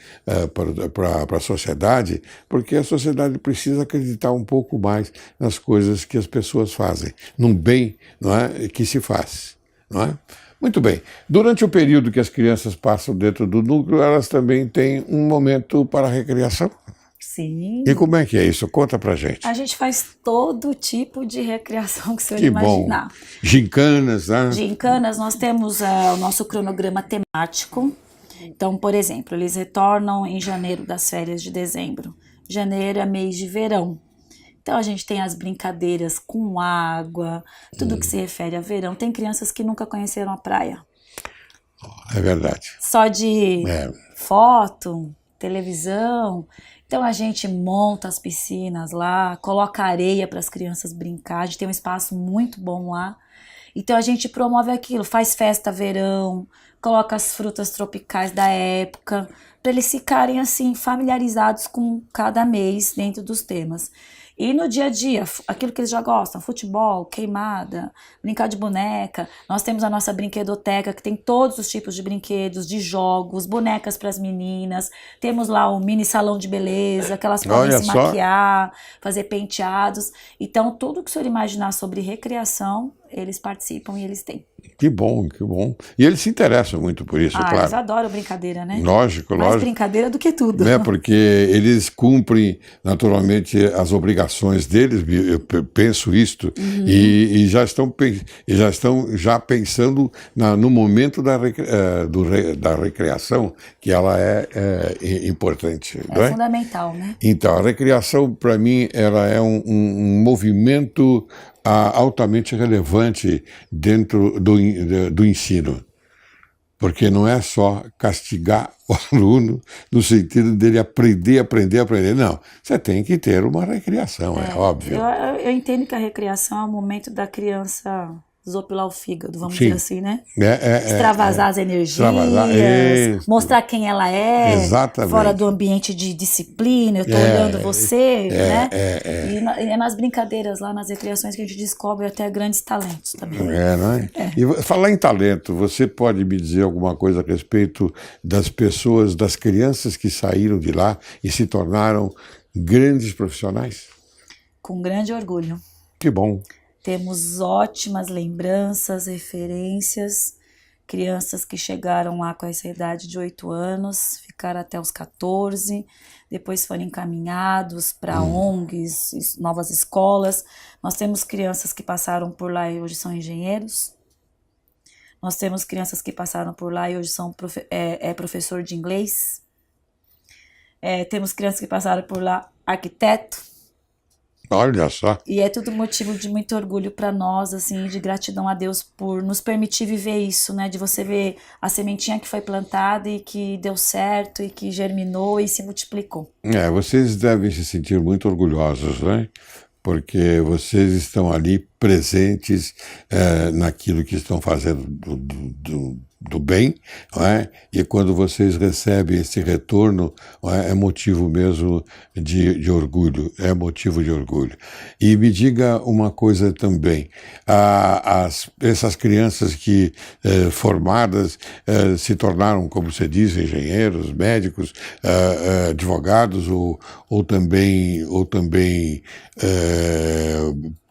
Speaker 1: para a sociedade, porque a sociedade precisa acreditar um pouco mais nas coisas que as pessoas fazem, no bem, não é, que se faz, não é? Muito bem. Durante o período que as crianças passam dentro do núcleo, elas também têm um momento para recreação?
Speaker 2: Sim.
Speaker 1: E como é que é isso? Conta pra gente.
Speaker 2: A gente faz todo tipo de recreação que o senhor imaginar.
Speaker 1: Bom. Gincanas, né?
Speaker 2: Gincanas, nós temos o nosso cronograma temático. Então, por exemplo, eles retornam em janeiro das férias de dezembro. Janeiro é mês de verão. Então, a gente tem as brincadeiras com água, tudo que se refere a verão. Tem crianças que nunca conheceram a praia.
Speaker 1: É verdade.
Speaker 2: Só de foto, televisão. Então a gente monta as piscinas lá, coloca areia para as crianças brincar, a gente tem um espaço muito bom lá. Então a gente promove aquilo, faz festa verão, coloca as frutas tropicais da época, para eles ficarem assim familiarizados com cada mês dentro dos temas. E no dia a dia, aquilo que eles já gostam, futebol, queimada, brincar de boneca. Nós temos a nossa brinquedoteca, que tem todos os tipos de brinquedos, de jogos, bonecas para as meninas. Temos lá o mini salão de beleza, que elas podem se maquiar, fazer penteados. Então, tudo que o senhor imaginar sobre recreação, eles participam e eles têm.
Speaker 1: Que bom, que bom. E eles se interessam muito por isso, claro.
Speaker 2: Eles adoram brincadeira, né?
Speaker 1: Lógico, lógico.
Speaker 2: Mais brincadeira do que tudo.
Speaker 1: Né? Porque eles cumprem, naturalmente, as obrigações deles, eu penso isto, e já estão pensando no momento da recreação, que ela é importante.
Speaker 2: É fundamental, né?
Speaker 1: Então, a recreação, para mim, ela é um movimento altamente relevante dentro do ensino, porque não é só castigar o aluno no sentido dele aprender, não, você tem que ter uma recreação, é óbvio.
Speaker 2: Eu entendo que a recreação é o momento da criança desopilar o fígado, vamos dizer assim, né? Extravasar as energias, mostrar quem ela é,
Speaker 1: exatamente,
Speaker 2: fora do ambiente de disciplina, eu estou olhando você, né? E é nas brincadeiras lá, nas recreações, que a gente descobre até grandes talentos também.
Speaker 1: Não é? E falar em talento, você pode me dizer alguma coisa a respeito das pessoas, das crianças que saíram de lá e se tornaram grandes profissionais?
Speaker 2: Com grande orgulho.
Speaker 1: Que bom.
Speaker 2: Temos ótimas lembranças, referências, crianças que chegaram lá com essa idade de 8 anos, ficaram até os 14, depois foram encaminhados para ONGs, novas escolas. Nós temos crianças que passaram por lá e hoje são engenheiros. Nós temos crianças que passaram por lá e hoje são professor de inglês. Temos crianças que passaram por lá, arquiteto.
Speaker 1: Olha só.
Speaker 2: E é tudo motivo de muito orgulho para nós, assim, de gratidão a Deus por nos permitir viver isso, né? De você ver a sementinha que foi plantada e que deu certo e que germinou e se multiplicou.
Speaker 1: Vocês devem se sentir muito orgulhosos, né? Porque vocês estão ali presentes naquilo que estão fazendo do bem, não é? E quando vocês recebem esse retorno, é motivo mesmo de orgulho, é motivo de orgulho. E me diga uma coisa também, essas crianças que formadas se tornaram, como você diz, engenheiros, médicos, advogados ou também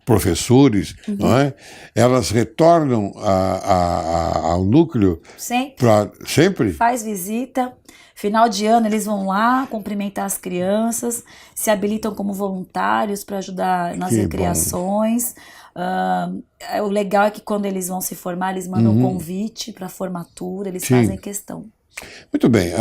Speaker 1: professores, não é? Elas retornam ao núcleo? Sempre?
Speaker 2: Faz visita. Final de ano eles vão lá cumprimentar as crianças, se habilitam como voluntários para ajudar nas recreações. O legal é que quando eles vão se formar, eles mandam um convite para a formatura, eles fazem questão.
Speaker 1: Muito bem,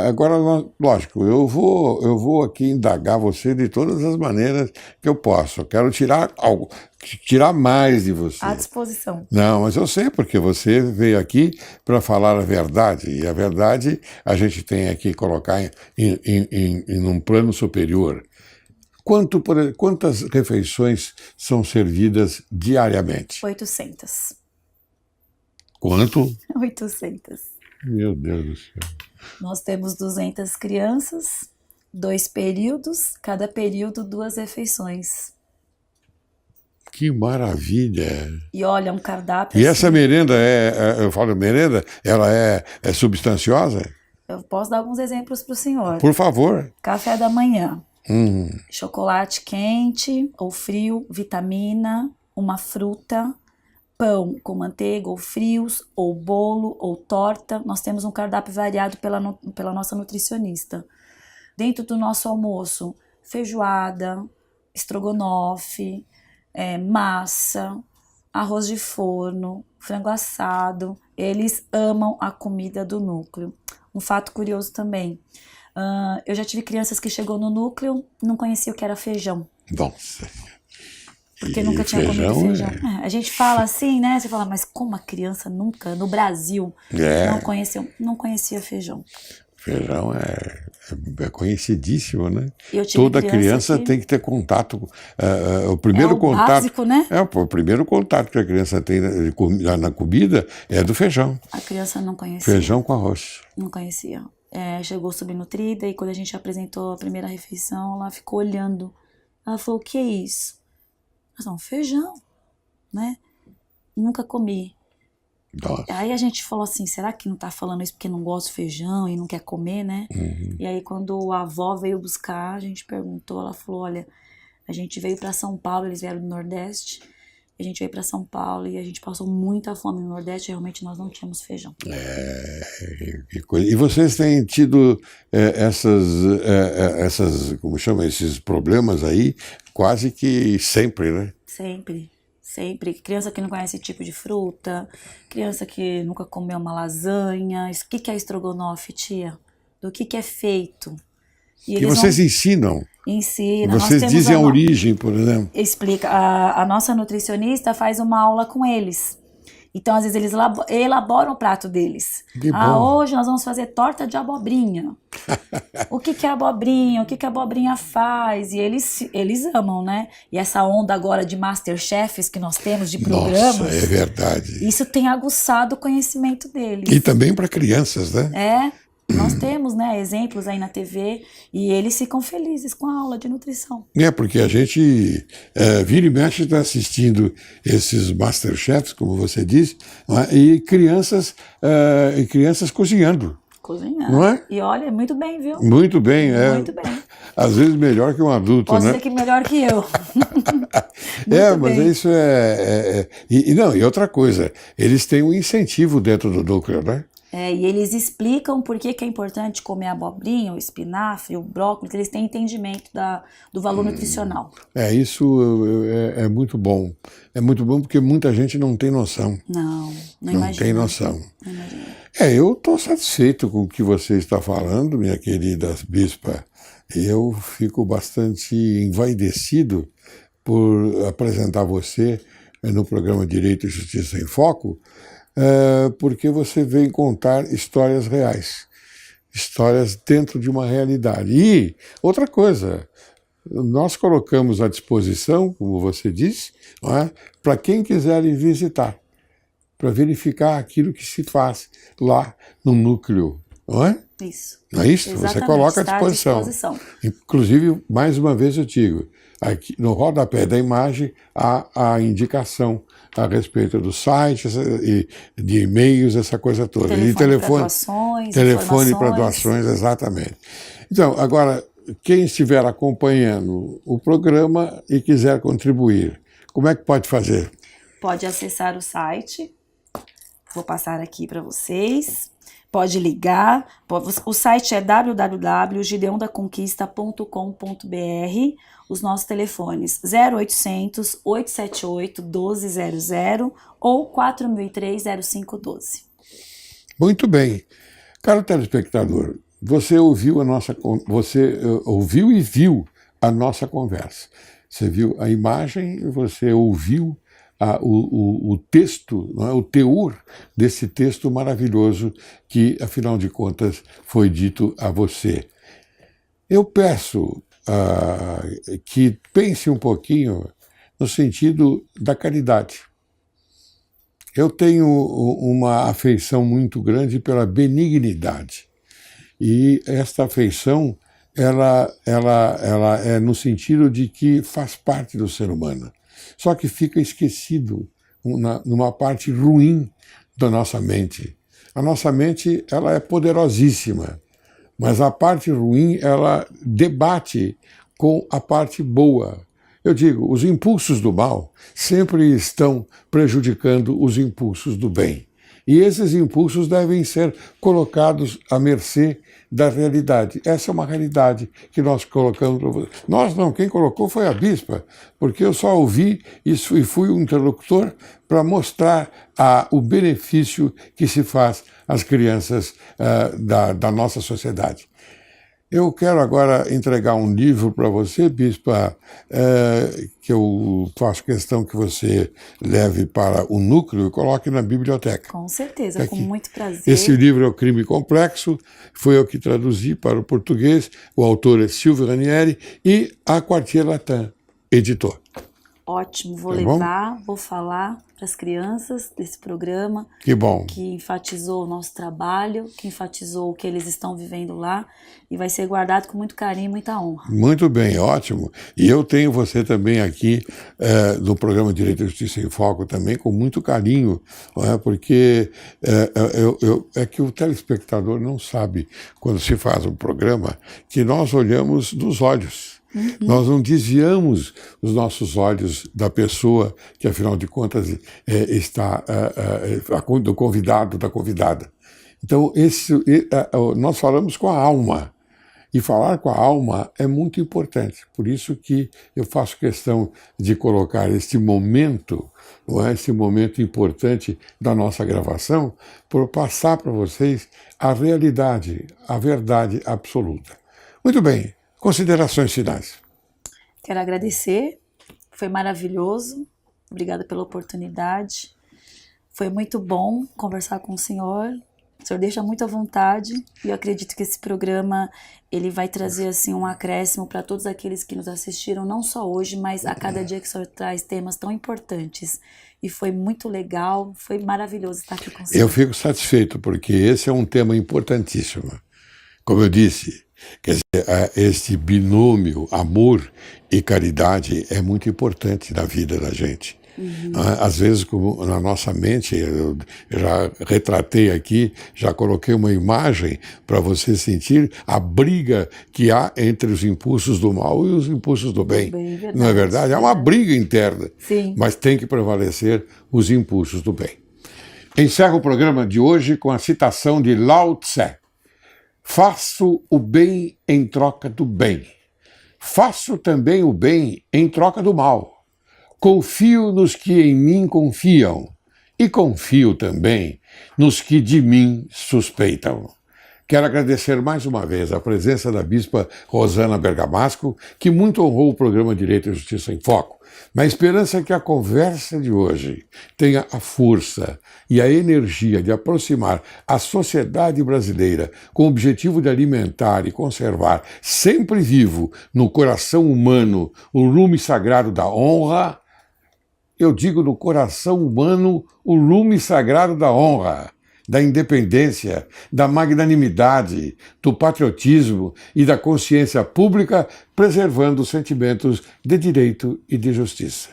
Speaker 1: agora, lógico, eu vou aqui indagar você de todas as maneiras que eu posso. Eu quero tirar mais de você.
Speaker 2: À disposição.
Speaker 1: Não, mas eu sei, porque você veio aqui para falar a verdade, e a verdade a gente tem aqui que colocar em um plano superior. Quantas refeições são servidas diariamente?
Speaker 2: 800.
Speaker 1: Quanto?
Speaker 2: 800.
Speaker 1: Meu Deus do céu.
Speaker 2: Nós temos 200 crianças, 2 períodos, cada período 2 refeições.
Speaker 1: Que maravilha!
Speaker 2: E olha, um cardápio...
Speaker 1: E essa merenda, eu falo merenda, ela é substanciosa?
Speaker 2: Eu posso dar alguns exemplos para o senhor.
Speaker 1: Por favor.
Speaker 2: Café da manhã. Chocolate quente ou frio, vitamina, uma fruta... Pão com manteiga ou frios, ou bolo, ou torta. Nós temos um cardápio variado pela nossa nutricionista. Dentro do nosso almoço, feijoada, estrogonofe, massa, arroz de forno, frango assado. Eles amam a comida do núcleo. Um fato curioso também. Eu já tive crianças que chegou no núcleo e não conheciam o que era feijão.
Speaker 1: Nossa.
Speaker 2: Porque nunca tinha comido feijão. A gente fala assim, né? Você fala, mas como a criança nunca, no Brasil, não conhecia feijão.
Speaker 1: Feijão é conhecidíssimo, né?
Speaker 2: Eu tive
Speaker 1: Toda criança
Speaker 2: que...
Speaker 1: tem que ter contato. O primeiro contato
Speaker 2: básico, né?
Speaker 1: O primeiro contato que a criança tem na comida é do feijão.
Speaker 2: A criança não conhecia.
Speaker 1: Feijão com arroz.
Speaker 2: Não conhecia. Chegou subnutrida e quando a gente apresentou a primeira refeição, ela ficou olhando. Ela falou, o que é isso? Nós falamos, feijão, né? Nunca comi.
Speaker 1: Nossa.
Speaker 2: Aí a gente falou assim, será que não tá falando isso porque não gosta de feijão e não quer comer, né?
Speaker 1: Uhum.
Speaker 2: E aí quando a avó veio buscar, a gente perguntou, ela falou, olha, a gente veio para São Paulo, eles vieram do Nordeste, a gente veio para São Paulo e a gente passou muita fome no Nordeste, realmente nós não tínhamos feijão.
Speaker 1: Que coisa. E vocês têm tido essas, como chama, esses problemas aí quase que sempre, né?
Speaker 2: Sempre. Criança que não conhece esse tipo de fruta, criança que nunca comeu uma lasanha. O que é estrogonofe, tia? Do que é feito?
Speaker 1: E vocês ensinam?
Speaker 2: Ensinam.
Speaker 1: Vocês dizem a origem, por exemplo?
Speaker 2: Explica. A nossa nutricionista faz uma aula com eles. Então, às vezes, eles elaboram o prato deles.
Speaker 1: Que bom.
Speaker 2: Hoje nós vamos fazer torta de abobrinha. O que é abobrinha? O que a abobrinha faz? E eles amam, né? E essa onda agora de Masterchefs que nós temos, de programas.
Speaker 1: Nossa, é verdade.
Speaker 2: Isso tem aguçado o conhecimento deles.
Speaker 1: E também para crianças, né?
Speaker 2: Nós temos, né, exemplos aí na TV e eles ficam felizes com a aula de nutrição.
Speaker 1: Porque a gente vira e mexe está assistindo esses Masterchefs, como você disse, e crianças cozinhando.
Speaker 2: Cozinhando.
Speaker 1: Não é?
Speaker 2: E olha, muito bem, viu?
Speaker 1: Muito bem,
Speaker 2: Muito bem.
Speaker 1: Às vezes melhor que um adulto,
Speaker 2: Posso
Speaker 1: né?
Speaker 2: dizer que melhor que eu.
Speaker 1: Mas
Speaker 2: bem.
Speaker 1: isso e outra coisa, eles têm um incentivo dentro do núcleo, né?
Speaker 2: E eles explicam por que é importante comer a abobrinha, o espinafre, o brócolis, eles têm entendimento do valor nutricional.
Speaker 1: Isso é muito bom. É muito bom porque muita gente não tem noção.
Speaker 2: Não
Speaker 1: imagina. Não tem noção.
Speaker 2: Não imagina.
Speaker 1: Eu estou satisfeito com o que você está falando, minha querida bispa. Eu fico bastante envaidecido por apresentar você no programa Direito e Justiça em Foco, porque você vem contar histórias reais, histórias dentro de uma realidade. E outra coisa, nós colocamos à disposição, como você disse, para quem quiser ir visitar, para verificar aquilo que se faz lá no núcleo, não é?
Speaker 2: Isso.
Speaker 1: Não é isso?
Speaker 2: Exatamente,
Speaker 1: você coloca à
Speaker 2: está
Speaker 1: disposição. Inclusive, mais uma vez eu digo, aqui no rodapé da imagem há a indicação a respeito do site, de e-mails, essa coisa toda. Telefone para doações, exatamente. Então, agora, quem estiver acompanhando o programa e quiser contribuir, como é que pode fazer?
Speaker 2: Pode acessar o site, vou passar aqui para vocês. Pode ligar, o site é www.gideondaconquista.com.br, os nossos telefones 0800 878 1200 ou 4003-0512.
Speaker 1: Muito bem. Caro telespectador, você ouviu e viu a nossa conversa. Você viu a imagem, você ouviu o texto, não é? O teor desse texto maravilhoso que, afinal de contas, foi dito a você. Eu peço que pense um pouquinho no sentido da caridade. Eu tenho uma afeição muito grande pela benignidade. E esta afeição, ela é no sentido de que faz parte do ser humano. Só que fica esquecido numa parte ruim da nossa mente. A nossa mente, ela é poderosíssima, mas a parte ruim, ela debate com a parte boa. Eu digo, os impulsos do mal sempre estão prejudicando os impulsos do bem. E esses impulsos devem ser colocados à mercê da realidade. Essa é uma realidade que nós colocamos para você. Nós não, quem colocou foi a bispa, porque eu só ouvi isso e fui um interlocutor para mostrar o benefício que se faz às crianças da nossa sociedade. Eu quero agora entregar um livro para você, Bispa, que eu faço questão que você leve para o núcleo e coloque na biblioteca.
Speaker 2: Com certeza, com muito prazer.
Speaker 1: Esse livro é o Crime Complexo, foi eu que traduzi para o português, o autor é Silvio Ranieri e a Quartier Latin, editor.
Speaker 2: Ótimo, vou levar, vou falar para as crianças desse programa.
Speaker 1: Que bom.
Speaker 2: Que enfatizou o nosso trabalho, que enfatizou o que eles estão vivendo lá e vai ser guardado com muito carinho e muita honra.
Speaker 1: Muito bem, ótimo. E eu tenho você também aqui no programa Direito e Justiça em Foco também com muito carinho, não é? Porque é que o telespectador não sabe, quando se faz um programa, que nós olhamos nos olhos. Nós não desviamos os nossos olhos da pessoa que, afinal de contas, está do convidado, da convidada. Então, nós falamos com a alma. E falar com a alma é muito importante. Por isso que eu faço questão de colocar este momento, não é? Esse momento importante da nossa gravação, por passar para vocês a realidade, a verdade absoluta. Muito bem. Considerações finais.
Speaker 2: Quero agradecer, foi maravilhoso, obrigada pela oportunidade. Foi muito bom conversar com o senhor deixa muito à vontade e eu acredito que esse programa ele vai trazer assim, um acréscimo para todos aqueles que nos assistiram, não só hoje, mas a cada dia que o senhor traz temas tão importantes. E foi muito legal, foi maravilhoso estar aqui com o senhor.
Speaker 1: Eu fico satisfeito, porque esse é um tema importantíssimo. Como eu disse, quer dizer, esse binômio amor e caridade é muito importante na vida da gente. Às vezes, na nossa mente, eu já retratei aqui, já coloquei uma imagem para você sentir a briga que há entre os impulsos do mal e os impulsos do bem.
Speaker 2: Verdade,
Speaker 1: não é verdade? É uma briga interna,
Speaker 2: sim,
Speaker 1: mas tem que prevalecer os impulsos do bem. Encerro o programa de hoje com a citação de Lao Tse. Faço o bem em troca do bem. Faço também o bem em troca do mal. Confio nos que em mim confiam e confio também nos que de mim suspeitam. Quero agradecer mais uma vez a presença da Bispa Rosana Bergamasco, que muito honrou o programa Direito e Justiça em Foco, na esperança que a conversa de hoje tenha a força e a energia de aproximar a sociedade brasileira com o objetivo de alimentar e conservar sempre vivo no coração humano o lume sagrado da honra. Eu digo no coração humano o lume sagrado da honra, da independência, da magnanimidade, do patriotismo e da consciência pública, preservando os sentimentos de direito e de justiça.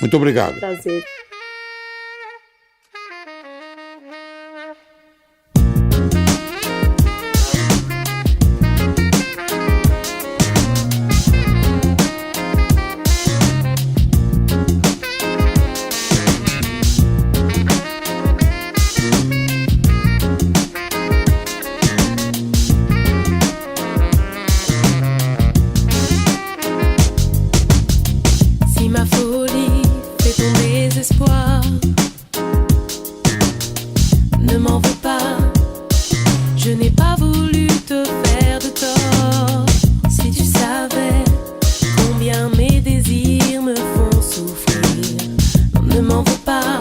Speaker 1: Muito obrigado.
Speaker 2: Prazer.
Speaker 4: Ne m'en veux pas, je n'ai pas voulu te faire de tort. Si tu savais combien mes désirs me font souffrir, ne m'en veux pas.